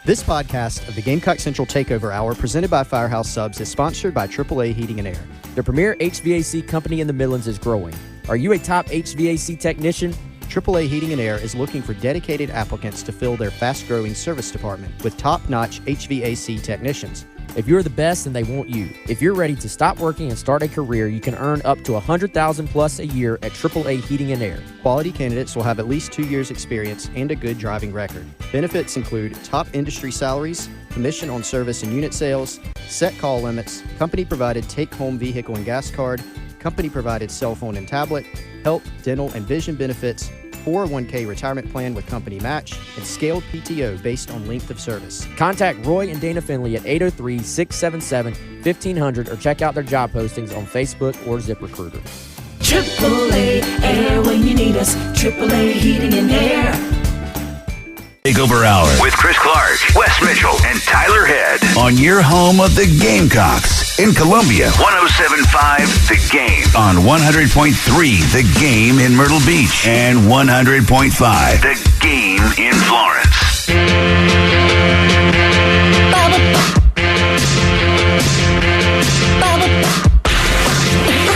This podcast of the Gamecock Central Takeover Hour presented by Firehouse Subs is sponsored by AAA Heating and Air. The premier HVAC company in the Midlands is growing. Are you a top HVAC technician? AAA Heating and Air is looking for dedicated applicants to fill their fast-growing service department with top-notch HVAC technicians. If you're the best, then they want you. If you're ready to stop working and start a career, you can earn up to $100,000 plus a year at AAA Heating and Air. Quality candidates will have at least 2 years experience and a good driving record. Benefits include top industry salaries, commission on service and unit sales, set call limits, company-provided take-home vehicle and gas card, company-provided cell phone and tablet, health, dental, and vision benefits, 401k retirement plan with company match, and scaled PTO based on length of service. Contact Roy and Dana Finley at 803-677-1500 or check out their job postings on Facebook or ZipRecruiter. AAA Air when you need us. AAA Heating and Air. Takeover Hour with Chris Clark, Wes Mitchell, and Tyler Head on your home of the Gamecocks in Columbia. 107.5 The Game on 100.3 The Game in Myrtle Beach and 100.5 The Game in Florence.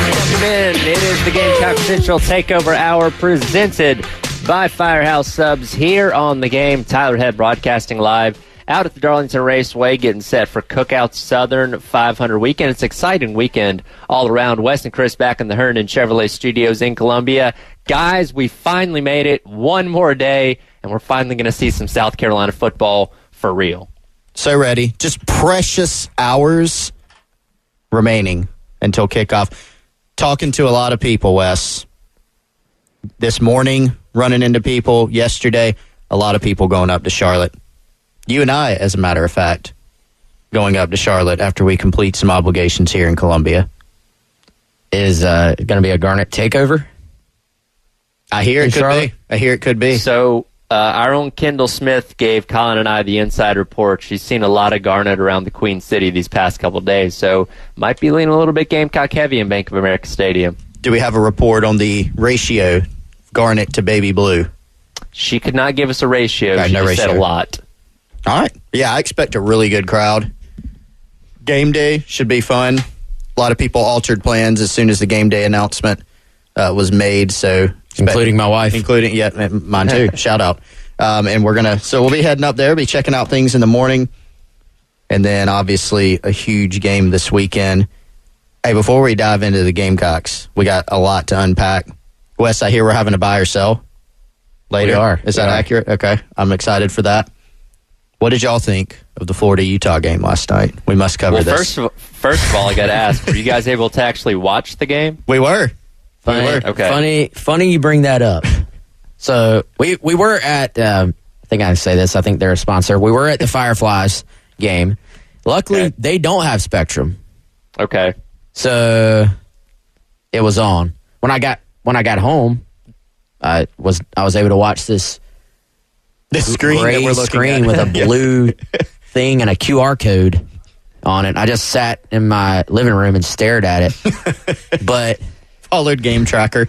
Welcome in. It is the Gamecock Central Takeover Hour presented by Firehouse Subs here on the Game. Tyler Head broadcasting live out at the Darlington Raceway, getting set for Cookout Southern 500 weekend. It's an exciting weekend all around. Wes and Chris back in the Herndon Chevrolet Studios in Columbia. Guys, we finally made it. One more day, and we're finally going to see some South Carolina football for real. So ready. Just precious hours remaining until kickoff. Talking to a lot of people, Wes. This morning, running into people. Yesterday, a lot of people going up to Charlotte. You and I, as a matter of fact, going up to Charlotte after we complete some obligations here in Columbia. Is going to be a Garnet takeover? I hear it could be. So our own Kendall Smith gave Colin and I the inside report. She's seen a lot of Garnet around the Queen City these past couple of days, so might be leaning a little bit Gamecock heavy in Bank of America Stadium. Do we have a report on the ratio, Garnet to Baby Blue? She could not give us a ratio. Right, she no just ratio. said a lot. All right. Yeah, I expect a really good crowd. Game day should be fun. A lot of people altered plans as soon as the game day announcement was made. So, Including my wife. Yeah, mine too. Shout out. And we'll be heading up there, be checking out things in the morning. And then obviously a huge game this weekend. Hey, before we dive into the Gamecocks, we got a lot to unpack. Wes, I hear we're having a buy or sell later. We are. Is that accurate? Okay. I'm excited for that. What did y'all think of the Florida-Utah game last night? We must cover this. First of all, I got to ask, were you guys able to actually watch the game? We were. Okay. Funny you bring that up. So we were at, I think I say this, I think they're a sponsor. We were at the Fireflies game. Luckily, They don't have Spectrum. Okay. So it was on. When I got home, I was able to watch this screen gray that we're looking screen at. with a blue thing and a QR code on it. I just sat in my living room and stared at it. But followed Game Tracker.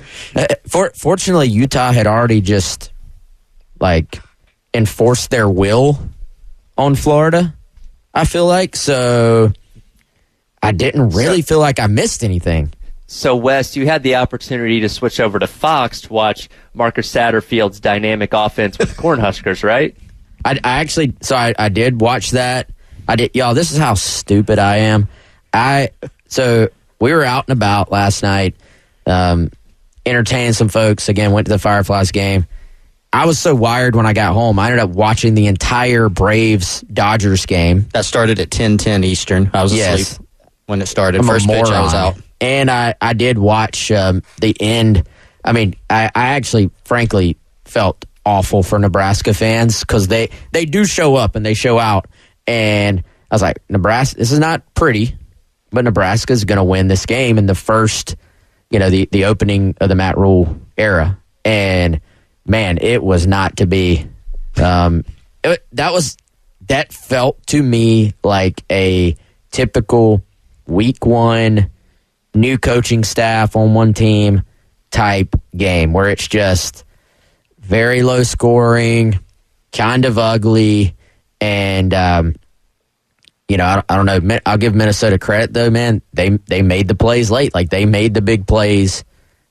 Fortunately, Utah had already just enforced their will on Florida, I feel like. So I didn't really feel like I missed anything. So, Wes, you had the opportunity to switch over to Fox to watch Marcus Satterfield's dynamic offense with the Cornhuskers, right? I did watch that. I did. Y'all, this is how stupid I am. So we were out and about last night, entertaining some folks. Again, went to the Fireflies game. I was so wired when I got home. I ended up watching the entire Braves-Dodgers game. That started at 10:10 Eastern. I was asleep when it started. First pitch, I was out. And I did watch the end. I mean, I actually, frankly, felt awful for Nebraska fans because they do show up and they show out. And I was like, Nebraska, this is not pretty, but Nebraska's going to win this game in the first, the opening of the Matt Rule era. And, man, it was not to be. That felt to me like a typical week one new coaching staff on one team type game where it's just very low scoring, kind of ugly, And, you know, I don't know. I'll give Minnesota credit, though, man. They made the plays late. Like, they made the big plays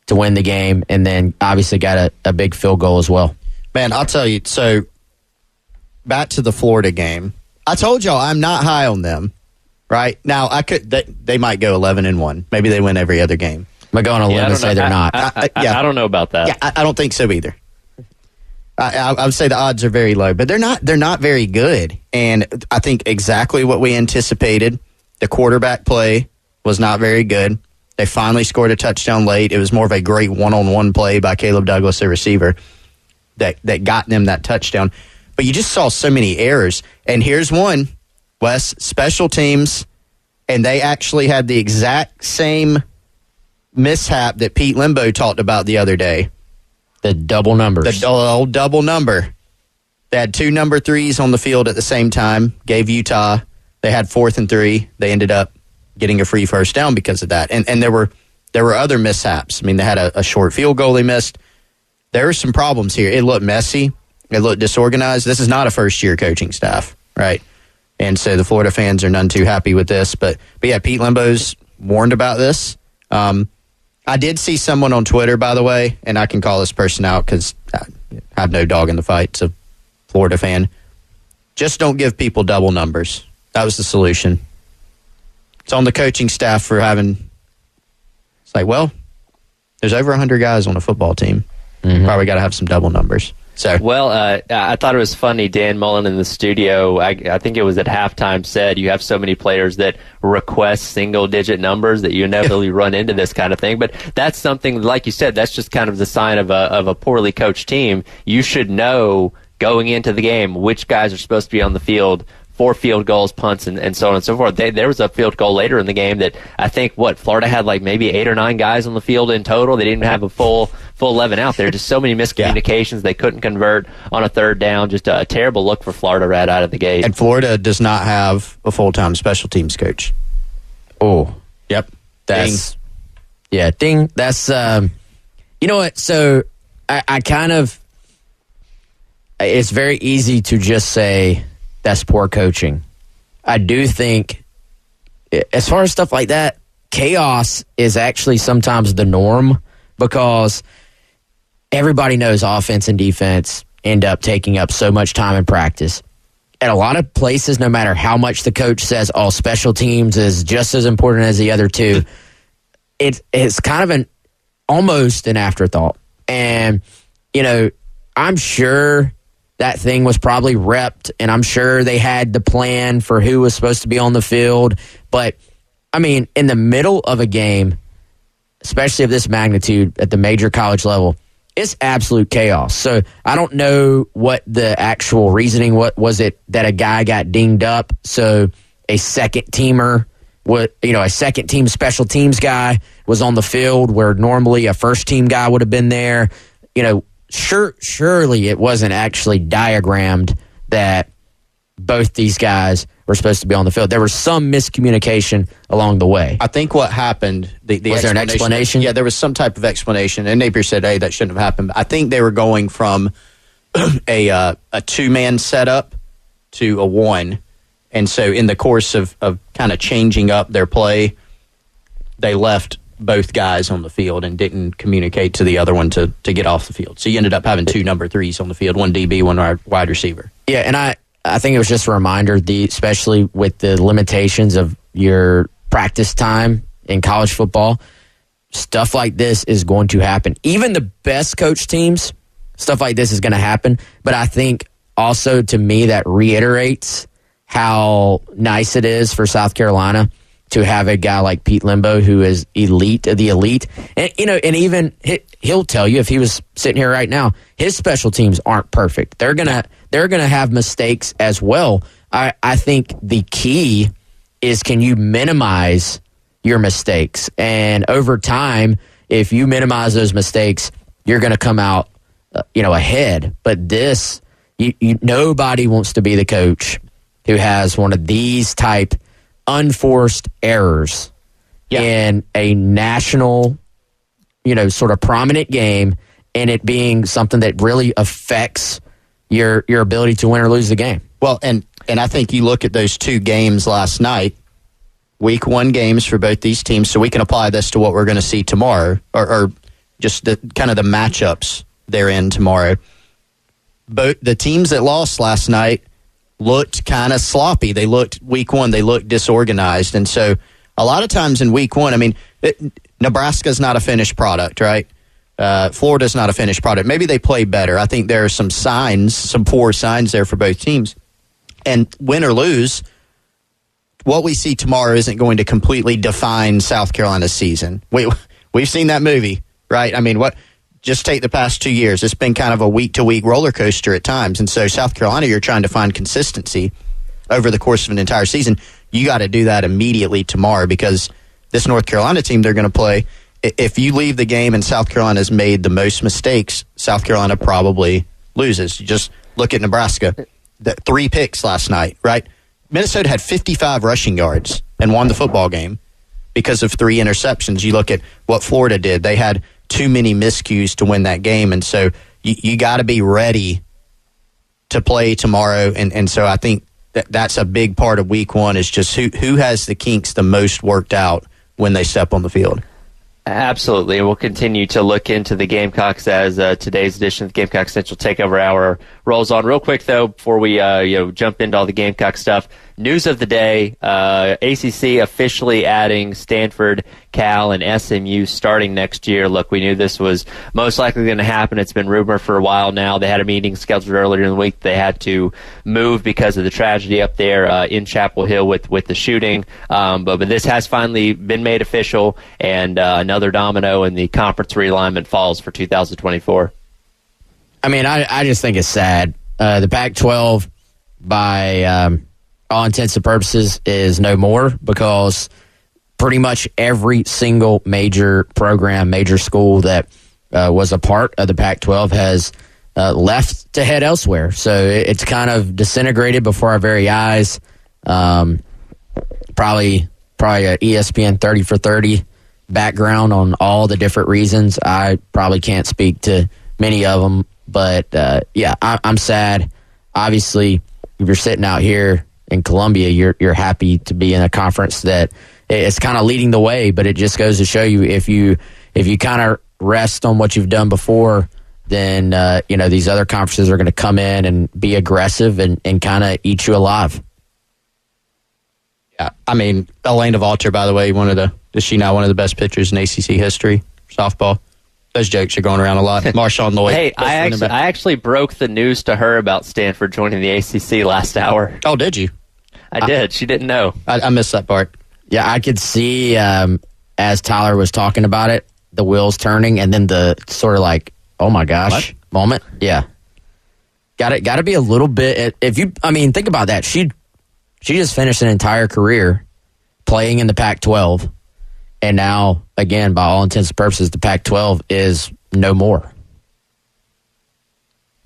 to win the game, and then obviously got a big field goal as well. Man, I'll tell you, so back to the Florida game. I told y'all I'm not high on them, right? Now, they might go 11-1. Maybe they win every other game. Am I going on a limb and say they're not? I don't know about that. Yeah, I don't think so either. I would say the odds are very low, but they're not very good. And I think exactly what we anticipated. The quarterback play was not very good. They finally scored a touchdown late. It was more of a great one-on-one play by Caleb Douglas, the receiver, that got them that touchdown. But you just saw so many errors. And here's one, Wes, special teams, and they actually had the exact same mishap that Pete Limbo talked about the other day. The double numbers. The old double number. They had 2 number 3s on the field at the same time, gave Utah. They had 4th and 3. They ended up getting a free first down because of that. And there were other mishaps. I mean, they had a short field goal they missed. There were some problems here. It looked messy. It looked disorganized. This is not a first-year coaching staff, right? And so the Florida fans are none too happy with this. But yeah, Pete Limbo's warned about this. I did see someone on Twitter, by the way, and I can call this person out because I have no dog in the fight. It's a Florida fan. Just don't give people double numbers. That was the solution. It's on the coaching staff for having. It's like, well, there's over 100 guys on a football team. Mm-hmm. Probably got to have some double numbers. So, well, I thought it was funny. Dan Mullen in the studio, I think it was at halftime, said you have so many players that request single-digit numbers that you inevitably run into this kind of thing. But that's something, like you said, that's just kind of the sign of a poorly coached team. You should know going into the game which guys are supposed to be on the field for field goals, punts, and so on and so forth. There was a field goal later in the game that I think, Florida had like maybe 8 or 9 guys on the field in total. They didn't have a full 11 out there. Just so many miscommunications. They couldn't convert on a third down. Just a terrible look for Florida right out of the gate. And Florida does not have a full-time special teams coach. Oh. Yep. That's, yeah, ding. That's, you know what? So I kind of, it's very easy to just say, that's poor coaching. I do think, as far as stuff like that, chaos is actually sometimes the norm because everybody knows offense and defense end up taking up so much time in practice. At a lot of places, no matter how much the coach says, special teams is just as important as the other two, it's kind of almost an afterthought. And, you know, I'm sure that thing was probably repped, and I'm sure they had the plan for who was supposed to be on the field. But, I mean, in the middle of a game, especially of this magnitude at the major college level, it's absolute chaos. So I don't know what the actual reasoning was. It that a guy got dinged up, so a second teamer, a second team special teams guy was on the field where normally a first team guy would have been there. Surely it wasn't actually diagrammed that both these guys were supposed to be on the field. There was some miscommunication along the way. I think what happened... Was there an explanation? Yeah, there was some type of explanation. And Napier said, hey, that shouldn't have happened. But I think they were going from a 2-man setup to a 1. And so in the course of kind of changing up their play, they left both guys on the field and didn't communicate to the other one to get off the field. So you ended up having 2 number 3s on the field, 1 DB, 1 wide receiver. Yeah, and I think it was just a reminder, especially with the limitations of your practice time in college football, stuff like this is going to happen. Even the best coach teams, stuff like this is going to happen. But I think also, to me, that reiterates how nice it is for South Carolina to have a guy like Pete Limbo who is elite of the elite. And, and even he'll tell you, if he was sitting here right now, his special teams aren't perfect. They're gonna have mistakes as well. I think the key is, can you minimize your mistakes? And over time, if you minimize those mistakes, you're going to come out ahead. But this, nobody wants to be the coach who has one of these type unforced errors in a national, sort of prominent game, and it being something that really affects your ability to win or lose the game. Well, and And I think you look at those two games last night, week one games for both these teams, so we can apply this to what we're going to see tomorrow, or just the kind of the matchups they're in tomorrow. Both the teams that lost last night looked kind of sloppy. They looked, week one, they looked disorganized. And so a lot of times in week one, I mean, Nebraska's not a finished product, right? Florida's not a finished product. Maybe they play better. I think there are some signs, some poor signs there for both teams. And win or lose, what we see tomorrow isn't going to completely define South Carolina's season. We've seen that movie, right? I mean, just take the past 2 years. It's been kind of a week-to-week roller coaster at times. And so South Carolina, you're trying to find consistency over the course of an entire season. You got to do that immediately tomorrow, because this North Carolina team they're going to play, if you leave the game and South Carolina's made the most mistakes, South Carolina probably loses. You just look at Nebraska. 3 picks last night, right? Minnesota had 55 rushing yards and won the football game because of 3 interceptions. You look at what Florida did. They had too many miscues to win that game. And so you got to be ready to play tomorrow. And so I think that's a big part of week one, is just who has the kinks the most worked out when they step on the field. Absolutely. We'll continue to look into the Gamecocks as today's edition of the Gamecock Central Takeover Hour rolls on. Real quick, though, before we jump into all the Gamecock stuff, news of the day, ACC officially adding Stanford, Cal, and SMU starting next year. Look, we knew this was most likely going to happen. It's been rumored for a while now. They had a meeting scheduled earlier in the week. They had to move because of the tragedy up there in Chapel Hill with the shooting. But this has finally been made official, and another domino in the conference realignment falls for 2024. I mean, I just think it's sad. The Pac-12, by all intents and purposes, is no more, because pretty much every single major program, major school that was a part of the Pac-12 has left to head elsewhere. So it's kind of disintegrated before our very eyes. Probably a ESPN 30 for 30 background on all the different reasons. I probably can't speak to many of them, but I'm sad. Obviously, if you're sitting out here in Columbia, you're happy to be in a conference that it's kind of leading the way. But it just goes to show you, if you kind of rest on what you've done before, then these other conferences are going to come in and be aggressive and kind of eat you alive. Yeah, I mean, Elena Valter, by the way, is she not one of the best pitchers in ACC history for softball? Those jokes are going around a lot. Marshawn Lloyd. Hey, I actually broke the news to her about Stanford joining the ACC last hour. Oh, did you? I did. She didn't know. I missed that part. Yeah, I could see as Tyler was talking about it, the wheels turning, and then the sort of like, oh my gosh moment. Yeah, got to be a little bit. Think about that. She just finished an entire career playing in the Pac-12. And now, again, by all intents and purposes, the Pac-12 is no more.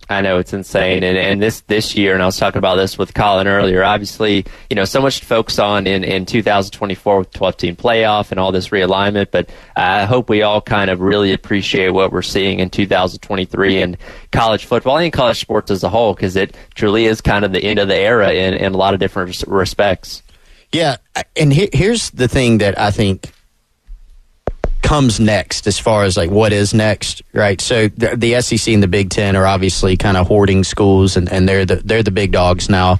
I know, it's insane. And this year, and I was talking about this with Colin earlier, obviously, so much to focus on in 2024 with 12-team playoff and all this realignment. But I hope we all kind of really appreciate what we're seeing in 2023 in college football and college sports as a whole, because it truly is kind of the end of the era in a lot of different respects. Yeah, and here's the thing that I think comes next, as far as like what is next, right? So the SEC and the Big Ten are obviously kind of hoarding schools, and they're the big dogs now.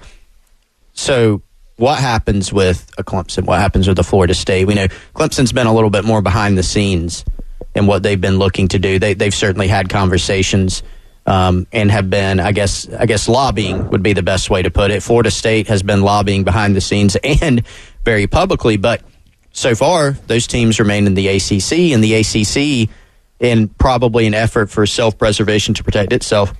So what happens with a Clemson? What happens with a Florida State? We know Clemson's been a little bit more behind the scenes in what they've been looking to do. They've certainly had conversations and have been, I guess lobbying would be the best way to put it. Florida State has been lobbying behind the scenes and very publicly, but so far, those teams remain in the ACC, and the ACC, in probably an effort for self-preservation to protect itself,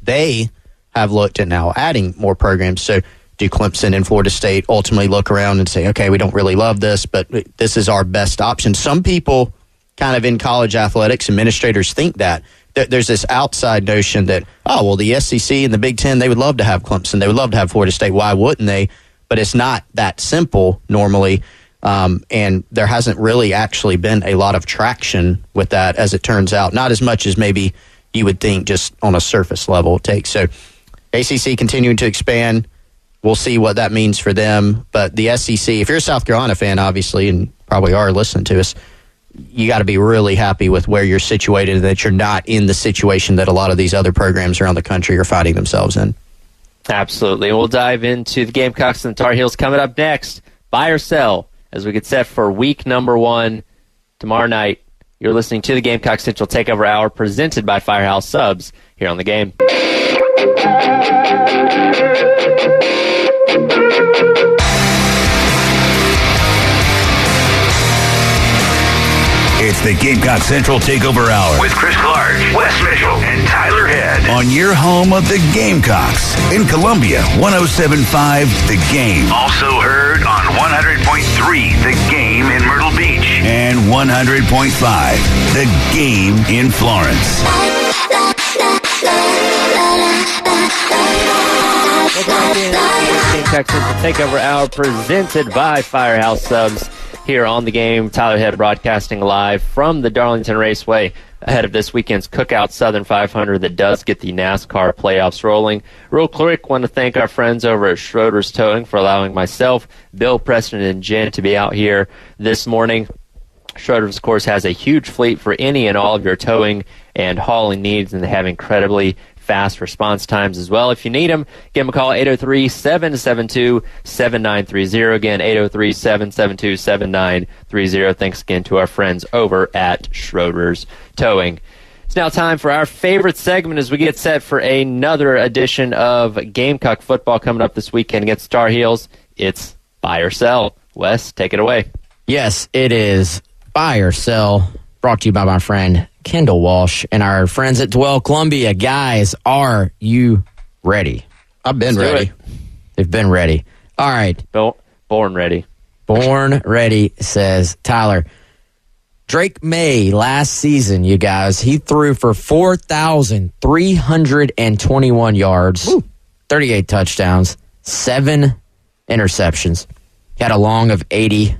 they have looked at now adding more programs. So do Clemson and Florida State ultimately look around and say, okay, we don't really love this, but this is our best option? Some people kind of in college athletics, administrators think that. There's this outside notion that, the SEC and the Big Ten, they would love to have Clemson. They would love to have Florida State. Why wouldn't they? But it's not that simple normally. And there hasn't really actually been a lot of traction with that, as it turns out. Not as much as maybe you would think just on a surface level take. So ACC continuing to expand. we'll see what that means for them. But the SEC, if you're a South Carolina fan, obviously, and probably are listening to us, you got to be really happy with where you're situated and that you're not in the situation that a lot of these other programs around the country are finding themselves in. Absolutely. We'll dive into the Gamecocks and the Tar Heels coming up next. Buy or sell as we get set for week number 1 tomorrow night. You're listening to the Gamecock Central Takeover Hour presented by Firehouse Subs here on the game. It's the Gamecock Central Takeover Hour with Chris Clark, Wes Mitchell, and Tyler Head on your home of the Gamecocks in Columbia, 107.5 The Game. Also heard on 100.3 The Game in Myrtle Beach and 100.5 The Game in Florence. Welcome back in to the Gamecock Central Takeover Hour presented by Firehouse Subs. Here on the game, Tyler Head broadcasting live from the Darlington Raceway ahead of this weekend's Cookout Southern 500 that does get the NASCAR playoffs rolling. Real quick, want to thank our friends over at Schroeder's Towing for allowing myself, Bill, Preston, and Jen to be out here this morning. Schroeder's, of course, has a huge fleet for any and all of your towing and hauling needs, and they have incredibly fast response times as well. If you need them, give them a call, 803-772-7930. Again, 803-772-7930. Thanks again to our friends over at Schroeder's Towing. It's now time for our favorite segment as we get set for another edition of Gamecock football coming up this weekend against Tar Heels. It's Buy or Sell. Wes, take it away. Yes, it is Buy or Sell, brought to you by my friend Kendall Walsh and our friends at Dwell Columbia. Guys, are you ready? I've been ready. They've been ready. All right. Born ready. Born ready, says Tyler. Drake May last season, you guys, he threw for 4,321 yards, 38 touchdowns, 7 interceptions. He had a long of 80.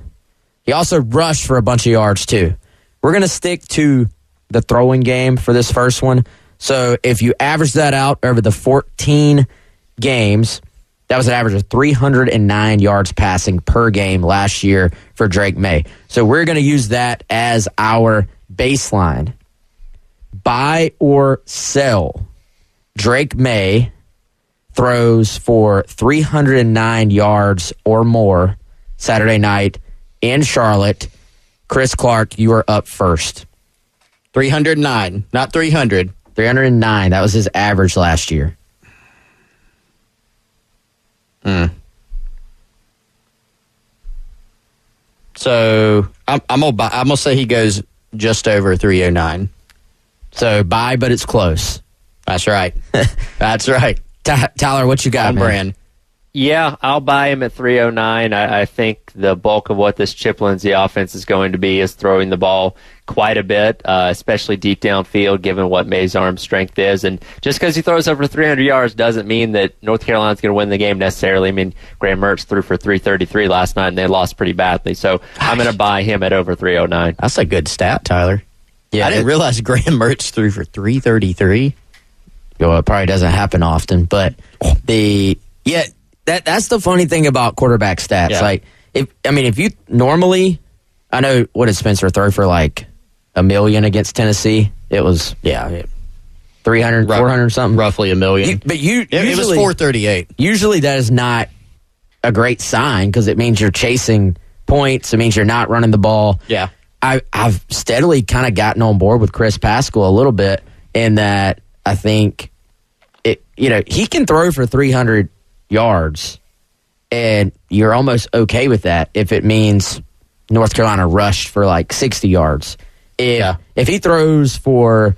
He also rushed for a bunch of yards, too. We're going to stick to the throwing game for this first one. So if you average that out over the 14 games, that was an average of 309 yards passing per game last year for Drake May. So we're going to use that as our baseline. Buy or sell. Drake May throws for 309 yards or more Saturday night in Charlotte. Chris Clark, you are up first. 309, not 300. 309. That was his average last year. So I'm gonna say he goes just over 309. So buy, but it's close. That's right. That's right. Tyler, what you got, On man? brand. Yeah, I'll buy him at 309. I think the bulk of what this Chip Lindsey offense is going to be is throwing the ball quite a bit, especially deep downfield, given what May's arm strength is. And just because he throws over 300 yards doesn't mean that North Carolina's going to win the game necessarily. I mean, Graham Mertz threw for 333 last night, and they lost pretty badly. So I'm going to buy him at over 309. That's a good stat, Tyler. Yeah, I didn't realize Graham Mertz threw for 333. Well, it probably doesn't happen often, but that's the funny thing about quarterback stats. Yeah. Like, if you normally, I know, what did Spencer throw for, like $1 million against Tennessee? It was 300, 400 something, roughly $1 million. But it was 438. Usually, that is not a great sign because it means you're chasing points. It means you're not running the ball. Yeah, I've steadily kind of gotten on board with Chris Pascal a little bit in that I think he can throw for 300 yards, and you're almost okay with that if it means North Carolina rushed for like 60 yards. If he throws for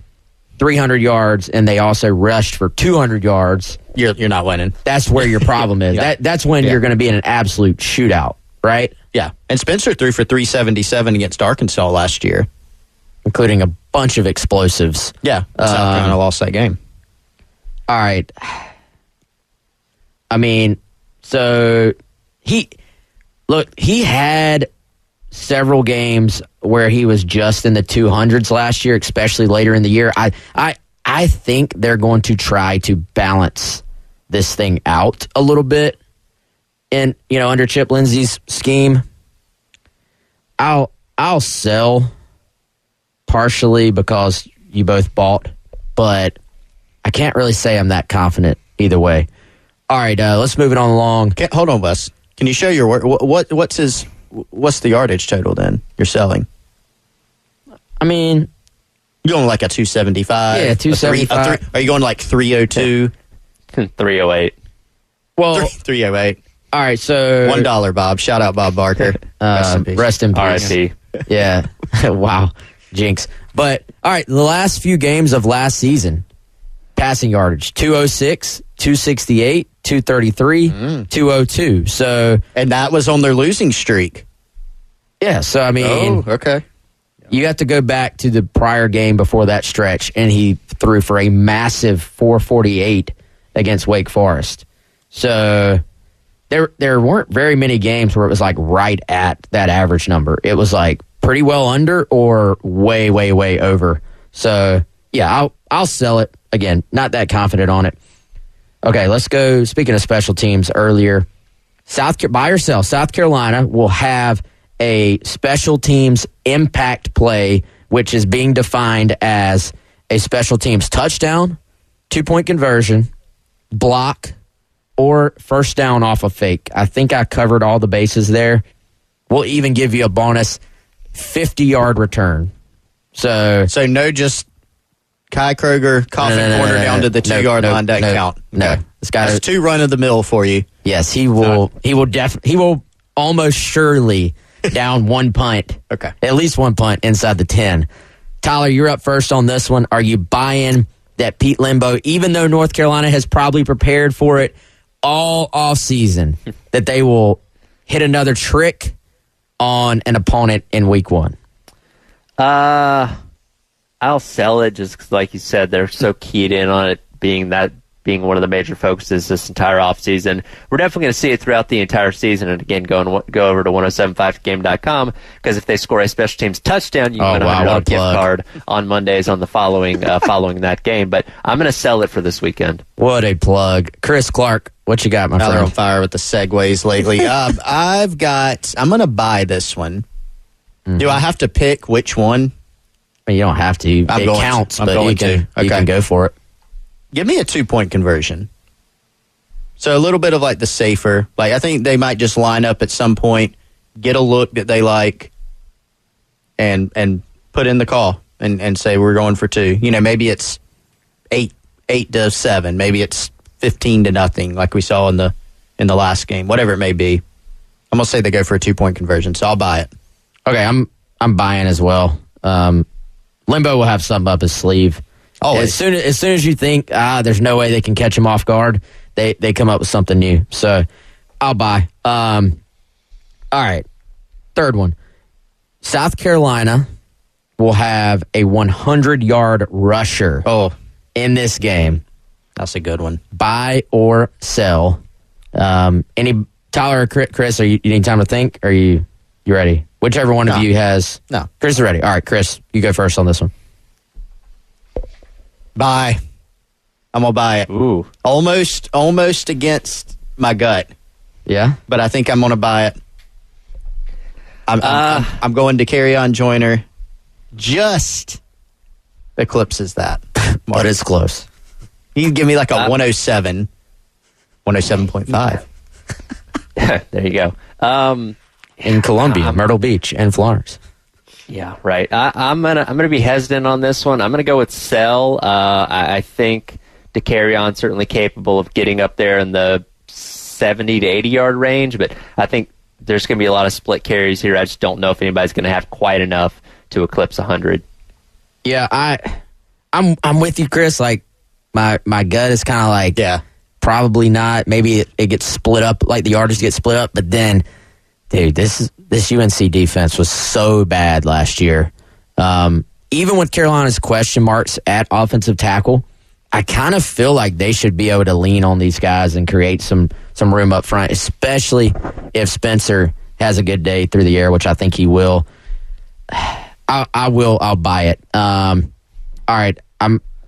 300 yards and they also rushed for 200 yards, you're not winning. That's where your problem is. That's when you're going to be in an absolute shootout, right? Yeah, and Spencer threw for 377 against Arkansas last year, including a bunch of explosives. Yeah, South Carolina lost that game. All right. I mean, so he had several games where he was just in the 200s last year, especially later in the year. I think they're going to try to balance this thing out a little bit. in under Chip Lindsey's scheme. I'll sell partially because you both bought, but I can't really say I'm that confident either way. All right, let's move it on along. Hold on, Wes. Can you show your work? What's the yardage total then you're selling? I mean, you're going like a 275. Yeah, 275. Are you going like 302? 308. Well, 308. All right, so $1, Bob. Shout out Bob Barker. Rest in peace. R.I.P. Yeah. Wow. Jinx. But all right, the last few games of last season, passing yardage 206, 268, 233, 202. So, and that was on their losing streak. Yeah. So I mean, okay. You have to go back to the prior game before that stretch, and he threw for a massive 448 against Wake Forest. So there weren't very many games where it was like right at that average number. It was like pretty well under or way, way, way over. So yeah, I'll sell it. Again, not that confident on it. Okay, let's go. Speaking of special teams earlier, buy or sell. South Carolina will have a special teams impact play, which is being defined as a special teams touchdown, 2-point conversion, block, or first down off a fake. I think I covered all the bases there. We'll even give you a bonus 50-yard return. So no, just Kai Kroger, coffin corner down to the 2-yard line doesn't count. No, okay. This guy That's 2 run of the mill for you. Yes, he will. He will almost surely down 1 punt. Okay, at least 1 punt inside the 10. Tyler, you're up first on this one. Are you buying that Pete Lembo, even though North Carolina has probably prepared for it all off season, that they will hit another trick on an opponent in week 1? I'll sell it just 'cause, like you said, they're so keyed in on it being one of the major focuses this entire offseason. We're definitely going to see it throughout the entire season. And again, go over to 1075game.com, because if they score a special teams touchdown, you can win a $100 gift card on Mondays on the following that game. But I'm going to sell it for this weekend. What a plug. Chris Clark, what you got, my friend? They're on fire with the segues lately. I'm going to buy this one. Mm-hmm. Do I have to pick which one? You don't have to. It counts, but you can go for it. Give me a 2-point conversion. So a little bit of like the safer. Like I think they might just line up at some point, get a look that they like, and put in the call and say we're going for 2. Maybe it's 8-7. Maybe it's 15-0, like we saw in the last game. Whatever it may be, I'm gonna say they go for a 2-point conversion. So I'll buy it. Okay, I'm buying as well. Limbo will have something up his sleeve. Always. As soon as you think there's no way they can catch him off guard, they come up with something new. So I'll buy. All right, third one. South Carolina will have a 100-yard rusher in this game. That's a good one. Buy or sell. Tyler or Chris, you need time to think? Or are you ready? Whichever one of you has. No. Chris is ready. All right, Chris, you go first on this one. Buy. I'm going to buy it. Ooh. Almost against my gut. Yeah? But I think I'm going to buy it. I'm going to carry on Joyner. Just eclipses that. But it's close. You can give me like a 107. 107.5. There you go. In Columbia, Myrtle Beach, and Florence. Yeah, right. I'm gonna be hesitant on this one. I'm gonna go with sell. I think DeCarrion certainly capable of getting up there in the 70 to 80 yard range, but I think there's gonna be a lot of split carries here. I just don't know if anybody's gonna have quite enough to eclipse 100. Yeah, I'm with you, Chris. Like my gut is kind of like probably not. Maybe it gets split up, like the yardage gets split up, but then. Dude, this UNC defense was so bad last year. Even with Carolina's question marks at offensive tackle, I kind of feel like they should be able to lean on these guys and create some room up front, especially if Spencer has a good day through the air, which I think he will. I'll buy it. All right,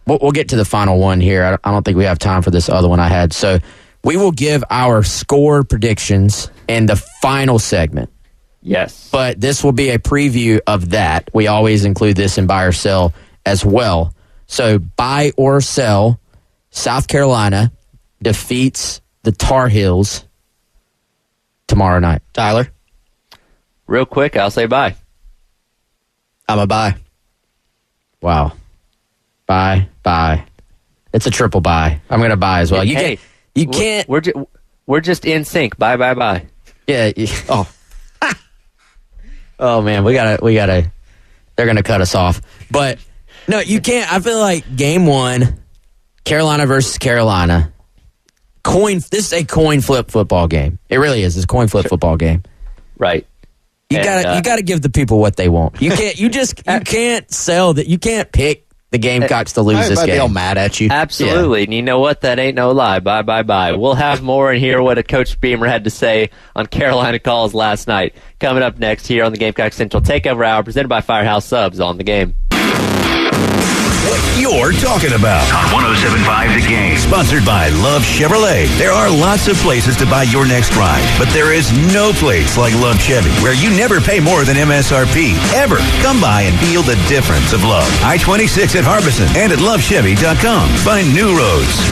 we'll get to the final one here. I don't think we have time for this other one I had. So We will give our score predictions in the final segment. Yes. But this will be a preview of that. We always include this in buy or sell as well. So buy or sell, South Carolina defeats the Tar Heels tomorrow night. Tyler? Real quick, I'll say bye. I'm a buy. Wow. Buy. It's a triple buy. I'm going to buy as well. You can't. We're just in sync. Bye. Yeah. Oh. Oh man, we gotta. They're gonna cut us off. But no, you can't. I feel like game 1, Carolina versus Carolina. This is a coin flip football game. It really is. It's a coin flip football game. Right. You gotta give the people what they want. You can't. You can't sell that. You can't pick the Gamecocks to lose this game. They'll be all mad at you. Absolutely. Yeah. And you know what? That ain't no lie. Bye. We'll have more and hear what a Coach Beamer had to say on Carolina calls last night. Coming up next here on the Gamecock Central Takeover Hour, presented by Firehouse Subs on the Game. What you're talking about on 107.5 The Game. Sponsored by Love Chevrolet. There are lots of places to buy your next ride, but there is no place like Love Chevy, where you never pay more than MSRP, ever. Come by and feel the difference of love. I-26 at Harbison and at lovechevy.com. Find new roads.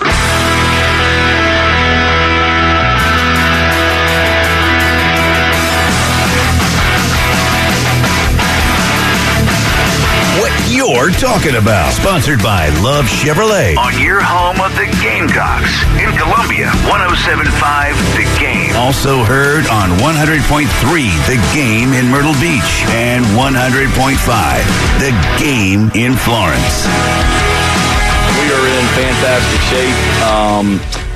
You're talking about. Sponsored by Love Chevrolet. On your home of the Gamecocks. In Columbia, 107.5 The Game. Also heard on 100.3 The Game in Myrtle Beach. And 100.5 The Game in Florence. We are in fantastic shape.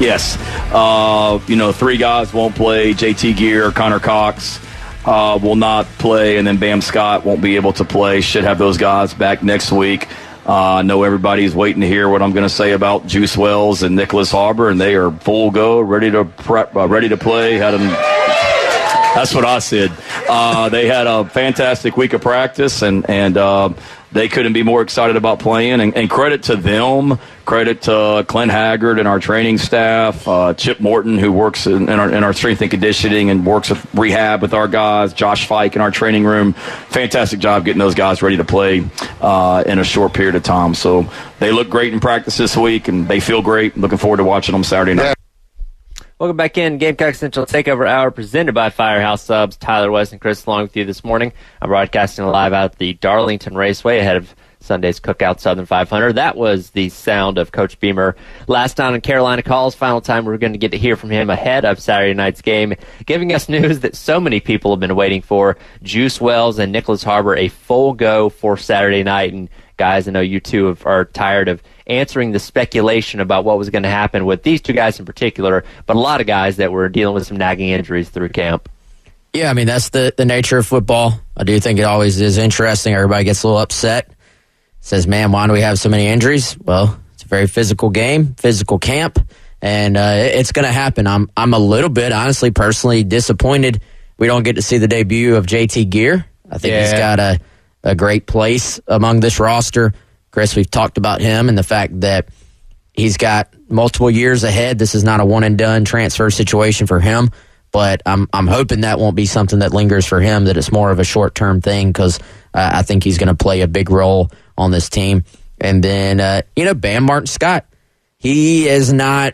Yes. 3 guys won't play. JT Gear, Connor Cox will not play, and then Bam Scott won't be able to play. Should have those guys back next week. I know everybody's waiting to hear what I'm going to say about Juice Wells and Nicholas Harbor, and they are full go, ready to play. Had them. That's what I said. They had a fantastic week of practice, and they couldn't be more excited about playing. And credit to them, credit to Clint Haggard and our training staff, Chip Morton, who works in our strength and conditioning and works with rehab with our guys, Josh Fike in our training room. Fantastic job getting those guys ready to play in a short period of time. So they look great in practice this week, and they feel great. Looking forward to watching them Saturday night. Welcome back in. Gamecock Central Takeover Hour presented by Firehouse Subs. Tyler West and Chris along with you this morning. I'm broadcasting live out at the Darlington Raceway ahead of Sunday's Cookout Southern 500. That was the sound of Coach Beamer last night on Carolina Calls. Final time we're going to get to hear from him ahead of Saturday night's game, giving us news that so many people have been waiting for. Juice Wells and Nicholas Harbor, a full go for Saturday night. And guys, I know you two are tired of answering the speculation about what was going to happen with these two guys in particular, but a lot of guys that were dealing with some nagging injuries through camp. Yeah, I mean, that's the nature of football. I do think it always is interesting. Everybody gets a little upset. Says, man, why do we have so many injuries? Well, it's a very physical game, physical camp, and it's going to happen. I'm a little bit, honestly, personally disappointed we don't get to see the debut of JT Gear. I think he's got a great place among this roster. Chris, we've talked about him and the fact that he's got multiple years ahead. This is not a one-and-done transfer situation for him, but I'm hoping that won't be something that lingers for him, that it's more of a short-term thing, because I think he's going to play a big role on this team. And then, Bam Martin Scott, he is not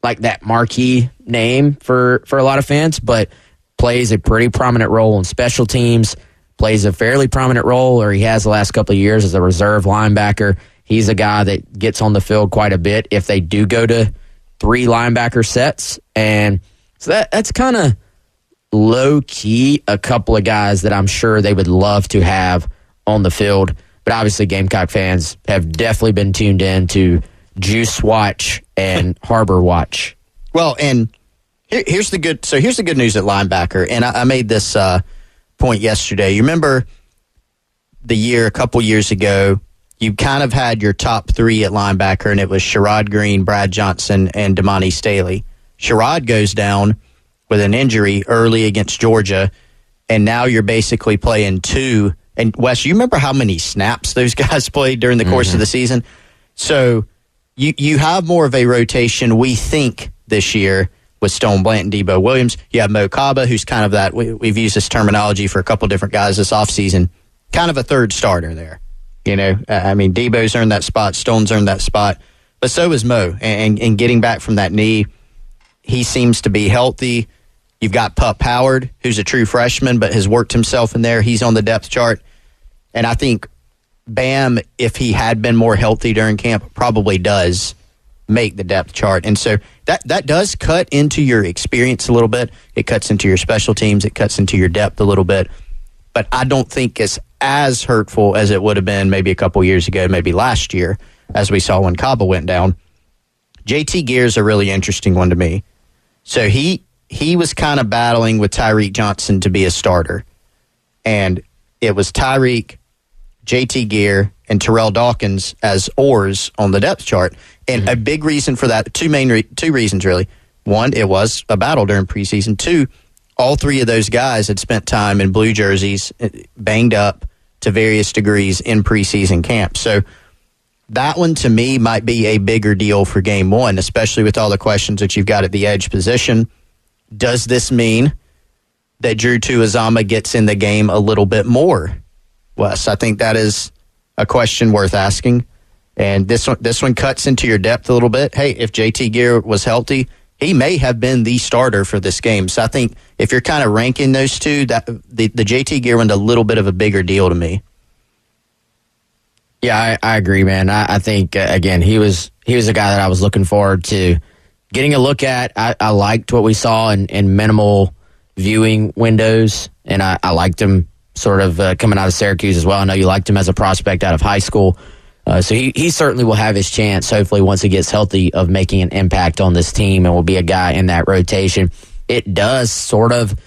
like that marquee name for a lot of fans, but plays a pretty prominent role in special teams, plays a fairly prominent role, or he has the last couple of years as a reserve linebacker. He's a guy that gets on the field quite a bit if they do go to 3 linebacker sets. And so that's kind of low-key a couple of guys that I'm sure they would love to have on the field. But obviously Gamecock fans have definitely been tuned in to Juice Watch and Harbor Watch. Well, and here's the good news at linebacker, and I made this point yesterday. You remember a couple years ago, you kind of had your top 3 at linebacker, and it was Sherrod Green, Brad Johnson, and Damani Staley. Sherrod goes down with an injury early against Georgia, and now you're basically playing 2. And Wes, you remember how many snaps those guys played during the course of the season? So you have more of a rotation, we think, this year with Stone Blanton, Debo Williams. You have Mo Kaba, who's kind of that. We've used this terminology for a couple different guys this offseason. Kind of a third starter there. I mean, Debo's earned that spot. Stone's earned that spot. But so is Mo. And getting back from that knee, he seems to be healthy. You've got Pup Howard, who's a true freshman, but has worked himself in there. He's on the depth chart. And I think Bam, if he had been more healthy during camp, probably does make the depth chart. And so that does cut into your experience a little bit. It cuts into your special teams. It cuts into your depth a little bit. But I don't think it's as hurtful as it would have been maybe a couple years ago, maybe last year, as we saw when Kaba went down. JT Gear's a really interesting one to me. So he was kind of battling with Tyreek Johnson to be a starter. And it was Tyreek, JT Gear, and Terrell Dawkins as oars on the depth chart. And a big reason for that, two reasons really. One, it was a battle during preseason. Two, all three of those guys had spent time in blue jerseys, banged up to various degrees in preseason camp. So that one to me might be a bigger deal for game one, especially with all the questions that you've got at the edge position. Does this mean that Drew Tuazama gets in the game a little bit more, Wes? I think that is a question worth asking. And this one cuts into your depth a little bit. Hey, if JT Gear was healthy, he may have been the starter for this game. So I think if you're kind of ranking those two, that the JT Gear one's a little bit of a bigger deal to me. Yeah, I agree, man. I think, again, he was a guy that I was looking forward to getting a look at. I liked what we saw in minimal viewing windows, and I liked him sort of coming out of Syracuse as well. I know you liked him as a prospect out of high school. So he certainly will have his chance, hopefully, once he gets healthy, of making an impact on this team and will be a guy in that rotation. It does sort of,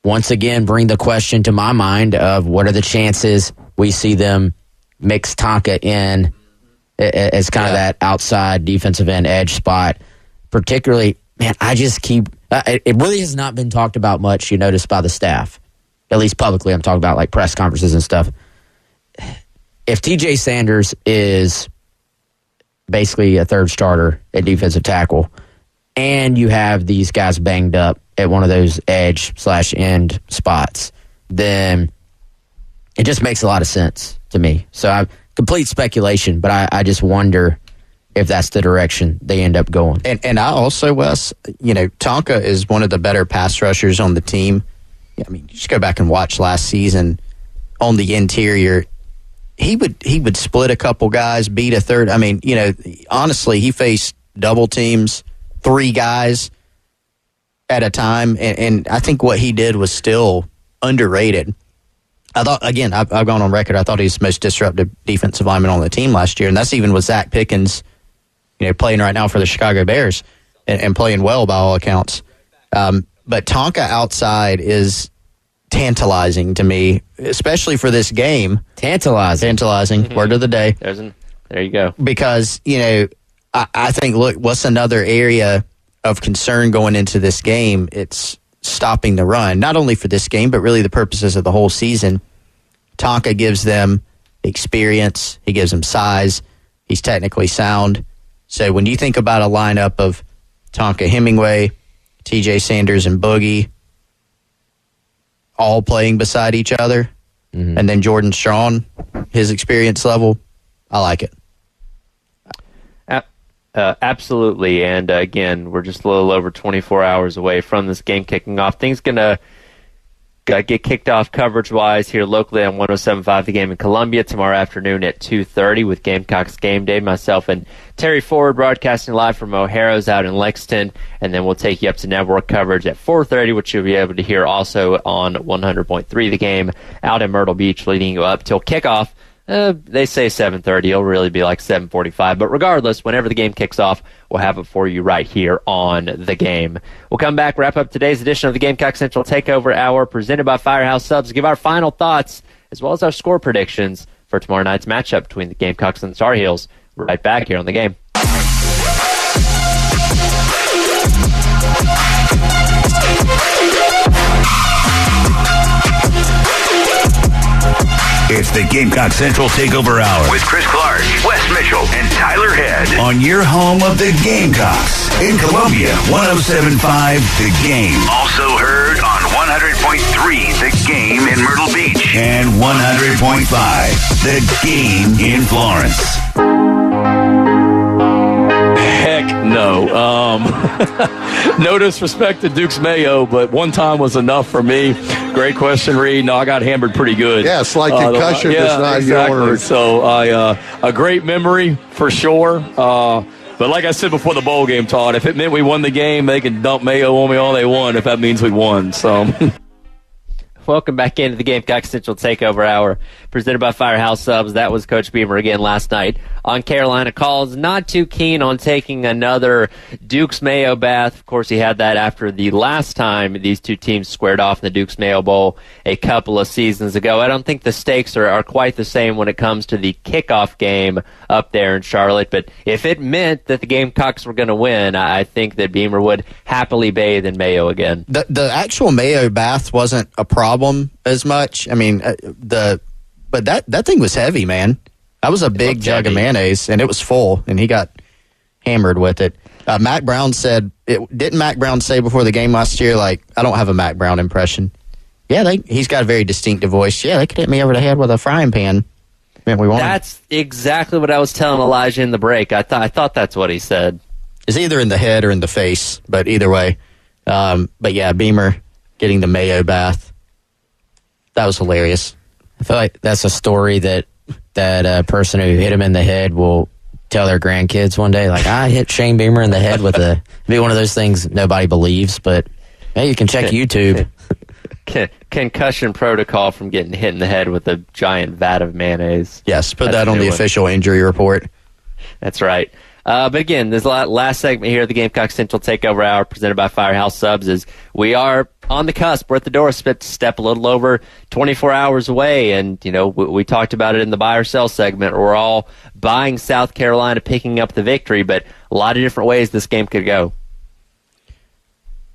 once again, bring the question to my mind of what are the chances we see them mix Tonka in as kind of that outside defensive end edge spot. Particularly, man, I just keep it really has not been talked about much, you notice, by the staff. At least publicly, I'm talking about like press conferences and stuff. If TJ Sanders is basically a third starter at defensive tackle, and you have these guys banged up at one of those edge/end spots, then it just makes a lot of sense to me. So complete speculation, but I just wonder if that's the direction they end up going. And I also, Wes, Tonka is one of the better pass rushers on the team. I mean, just go back and watch last season on the interior. He would split a couple guys, beat a third. I mean, honestly, he faced double teams, 3 guys at a time, and I think what he did was still underrated. I thought, again, I've gone on record, I thought he was the most disruptive defensive lineman on the team last year, and that's even with Zach Pickens, playing right now for the Chicago Bears and playing well by all accounts. But Tonka outside is tantalizing to me, especially for this game. Tantalizing. Mm-hmm. Word of the day. There you go. Because, I think, look, what's another area of concern going into this game? It's stopping the run, not only for this game, but really the purposes of the whole season. Tonka gives them experience. He gives them size. He's technically sound. So when you think about a lineup of Tonka Hemingway, TJ Sanders, and Boogie all playing beside each other, and then Jordan Strachan, his experience level, I like it. Absolutely. And again, we're just a little over 24 hours away from this game kicking off. Things going to get kicked off coverage-wise here locally on 107.5 The Game in Columbia tomorrow afternoon at 2:30 with Gamecocks Game Day. Myself and Terry Ford broadcasting live from O'Hara's out in Lexington, and then we'll take you up to network coverage at 4:30, which you'll be able to hear also on 100.3 The Game out in Myrtle Beach, leading you up till kickoff. They say 7:30. It'll really be like 7:45. But regardless, whenever the game kicks off, we'll have it for you right here on The Game. We'll come back, wrap up today's edition of the Gamecock Central Takeover Hour presented by Firehouse Subs, give our final thoughts as well as our score predictions for tomorrow night's matchup between the Gamecocks and the Tar Heels. We're right back here on The Game. It's the Gamecock Central Takeover Hour with Chris Clark, Wes Mitchell, and Tyler Head on your home of the Gamecocks in Columbia, 107.5 The Game. Also heard on 100.3 The Game in Myrtle Beach and 100.5 The Game in Florence. Heck no. No disrespect to Duke's Mayo, but one time was enough for me. Great question, Reed. No, I got hammered pretty good. Yeah, it's like concussion does not exactly. So a great memory for sure. But like I said before the bowl game, Todd, if it meant we won the game, they can dump Mayo on me all they want if that means we won. So. Welcome back into the Gamecock Central Takeover Hour, presented by Firehouse Subs. That was Coach Beamer again last night on Carolina Calls. Not too keen on taking another Duke's Mayo bath. Of course, he had that after the last time these two teams squared off in the Duke's Mayo Bowl a couple of seasons ago. I don't think the stakes are quite the same when it comes to the kickoff game up there in Charlotte, but if it meant that the Gamecocks were going to win, I think that Beamer would happily bathe in Mayo again. The actual Mayo bath wasn't a problem as much. I mean, but that thing was heavy, man. That was a big jug of mayonnaise, and it was full, and he got hammered with it. Mac Brown said, didn't Mac Brown say before the game last year, like, I don't have a Mac Brown impression? Yeah, he's got a very distinctive voice. Yeah, they could hit me over the head with a frying pan. Man, we won. That's exactly what I was telling Elijah in the break. I thought that's what he said. It's either in the head or in the face, but either way. But yeah, Beamer getting the Mayo bath. That was hilarious. I feel like that's a story that person who hit him in the head will tell their grandkids one day. Like, I hit Shane Beamer in the head with be one of those things nobody believes, but hey, you can check YouTube. Concussion protocol from getting hit in the head with a giant vat of mayonnaise. Yes, put that on the official injury report. That's right. But again, this last segment here of the Gamecock Central Takeover Hour presented by Firehouse Subs is we are on the cusp. We're at the doorstep, step a little over 24 hours away. And, we talked about it in the buy or sell segment. We're all buying South Carolina, picking up the victory, but a lot of different ways this game could go.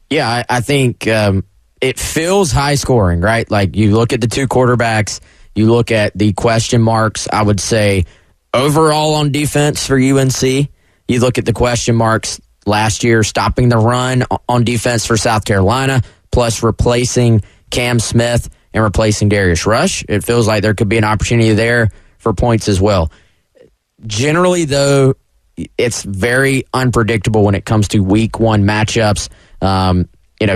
Yeah, I think it feels high scoring, right? Like, you look at the two quarterbacks, you look at the question marks, I would say, overall on defense for UNC. You look at the question marks last year, stopping the run on defense for South Carolina, plus replacing Cam Smith and replacing Darius Rush. It feels like there could be an opportunity there for points as well. Generally, though, it's very unpredictable when it comes to week one matchups.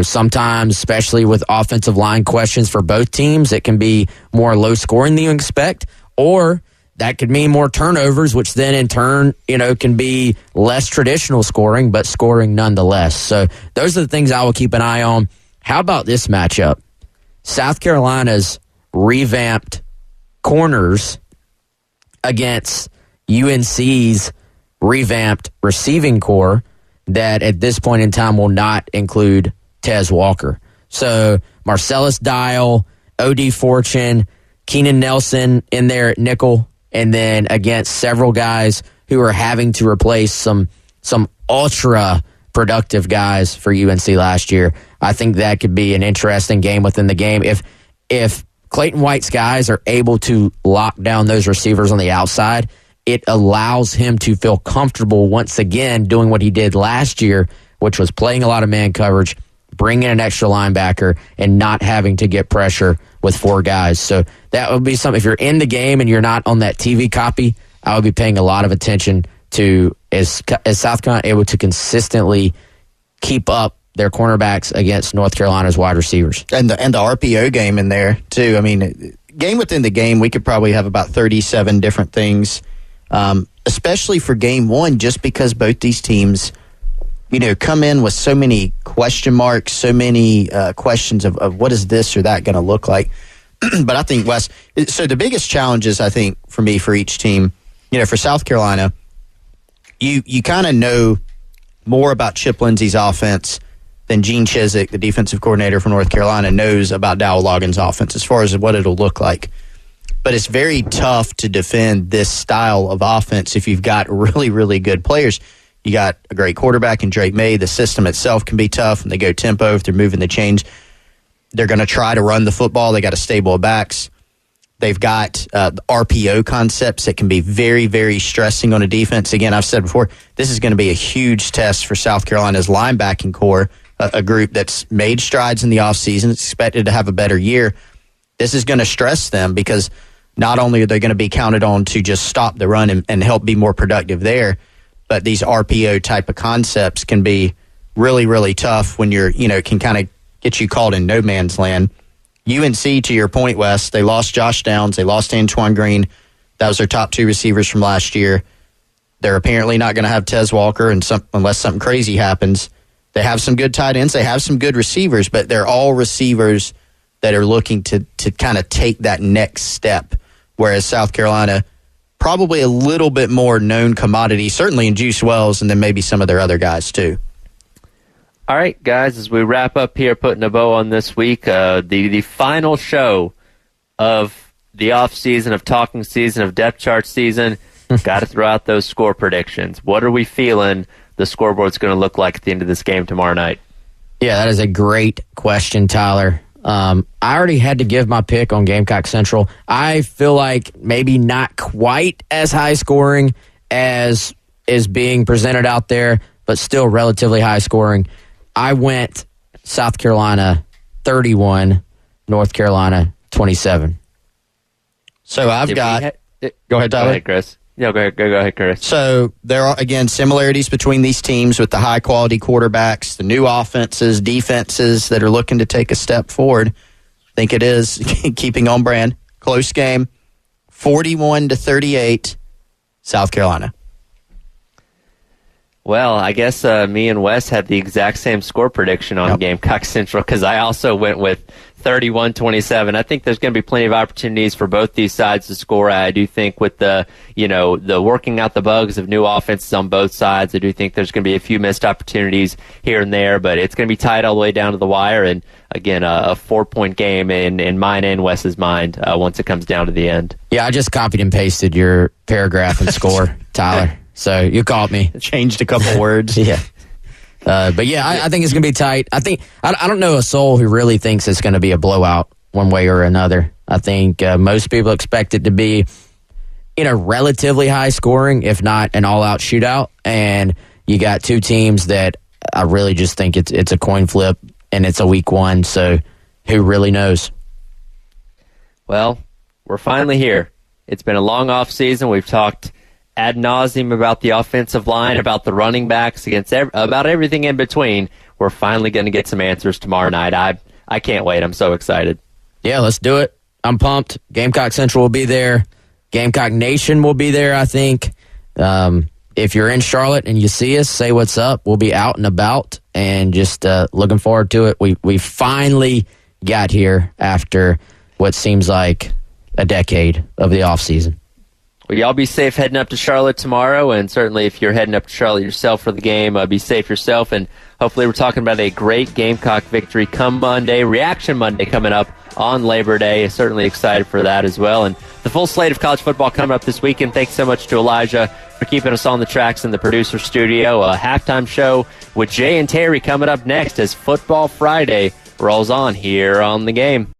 Sometimes, especially with offensive line questions for both teams, it can be more low scoring than you expect, or that could mean more turnovers, which then in turn, can be less traditional scoring, but scoring nonetheless. So those are the things I will keep an eye on. How about this matchup? South Carolina's revamped corners against UNC's revamped receiving core that at this point in time will not include Tez Walker. So Marcellus Dial, O.D. Fortune, Keenan Nelson in there at nickel, and then against several guys who are having to replace some ultra productive guys for UNC last year. I think that could be an interesting game within the game. If Clayton White's guys are able to lock down those receivers on the outside, it allows him to feel comfortable once again doing what he did last year, which was playing a lot of man coverage, bringing in an extra linebacker, and not having to get pressure with four guys. So that would be something. If you're in the game and you're not on that TV copy, I would be paying a lot of attention to is South Carolina able to consistently keep up their cornerbacks against North Carolina's wide receivers. And the RPO game in there, too. I mean, game within the game, we could probably have about 37 different things, especially for game one, just because both these teams, come in with so many question marks, so many questions of what is this or that going to look like. But I think, Wes, so the biggest challenges, I think, for me, for each team, for South Carolina, you kind of know more about Chip Lindsey's offense than Gene Chizik, the defensive coordinator for North Carolina, knows about Dowell Loggins' offense as far as what it'll look like. But it's very tough to defend this style of offense if you've got really, really good players. You got a great quarterback in Drake May. The system itself can be tough, and they go tempo if they're moving the chains. They're going to try to run the football. They got a stable of backs. They've got RPO concepts that can be very, very stressing on a defense. Again, I've said before, this is going to be a huge test for South Carolina's linebacking core, a group that's made strides in the offseason, expected to have a better year. This is going to stress them because not only are they going to be counted on to just stop the run and help be more productive there, but these RPO type of concepts can be really, really tough when can kind of get you caught in no man's land. UNC, to your point, Wes, they lost Josh Downs. They lost Antoine Green. That was their top 2 receivers from last year. They're apparently not going to have Tez Walker unless something crazy happens. They have some good tight ends. They have some good receivers, but they're all receivers that are looking to kind of take that next step, whereas South Carolina, probably a little bit more known commodity, certainly in Juice Wells and then maybe some of their other guys too. All right, guys, as we wrap up here, putting a bow on this week, the final show of the off season, of talking season, of depth chart season, got to throw out those score predictions. What are we feeling the scoreboard's going to look like at the end of this game tomorrow night? Yeah, that is a great question, Tyler. I already had to give my pick on Gamecock Central. I feel like maybe not quite as high scoring as is being presented out there, but still relatively high scoring. I went South Carolina 31, North Carolina 27. So I've got... Go ahead, Tyler. Go ahead, Chris. No, go ahead, Chris. So there are, again, similarities between these teams with the high-quality quarterbacks, the new offenses, defenses that are looking to take a step forward. I think it is keeping on brand. Close game, 41-38, South Carolina. Well, I guess me and Wes had the exact same score prediction on Gamecock Central because I also went with 31-27. I think there's going to be plenty of opportunities for both these sides to score. I do think with the working out the bugs of new offenses on both sides, I do think there's going to be a few missed opportunities here and there, but it's going to be tight all the way down to the wire. And again, a 4-point game in mine and Wes's mind once it comes down to the end. Yeah, I just copied and pasted your paragraph and score, Tyler. So you caught me. Changed a couple words. Yeah. But yeah, I think it's going to be tight. I don't know a soul who really thinks it's going to be a blowout one way or another. I think most people expect it to be, relatively high scoring, if not an all-out shootout. And you got two teams that I really just think it's a coin flip, and it's a week one. So who really knows? Well, we're finally here. It's been a long off season. We've talked ad nauseum about the offensive line, about the running backs, about everything in between. We're finally going to get some answers tomorrow night. I can't wait. I'm so excited. Yeah, let's do it. I'm pumped. Gamecock Central will be there. Gamecock Nation will be there, I think. If you're in Charlotte and you see us, say what's up. We'll be out and about and just looking forward to it. We finally got here after what seems like a decade of the offseason. Well, y'all be safe heading up to Charlotte tomorrow, and certainly if you're heading up to Charlotte yourself for the game, be safe yourself, and hopefully we're talking about a great Gamecock victory come Monday, Reaction Monday coming up on Labor Day. Certainly excited for that as well, and the full slate of college football coming up this weekend. Thanks so much to Elijah for keeping us on the tracks in the producer studio. A halftime show with Jay and Terry coming up next as Football Friday rolls on here on The Game.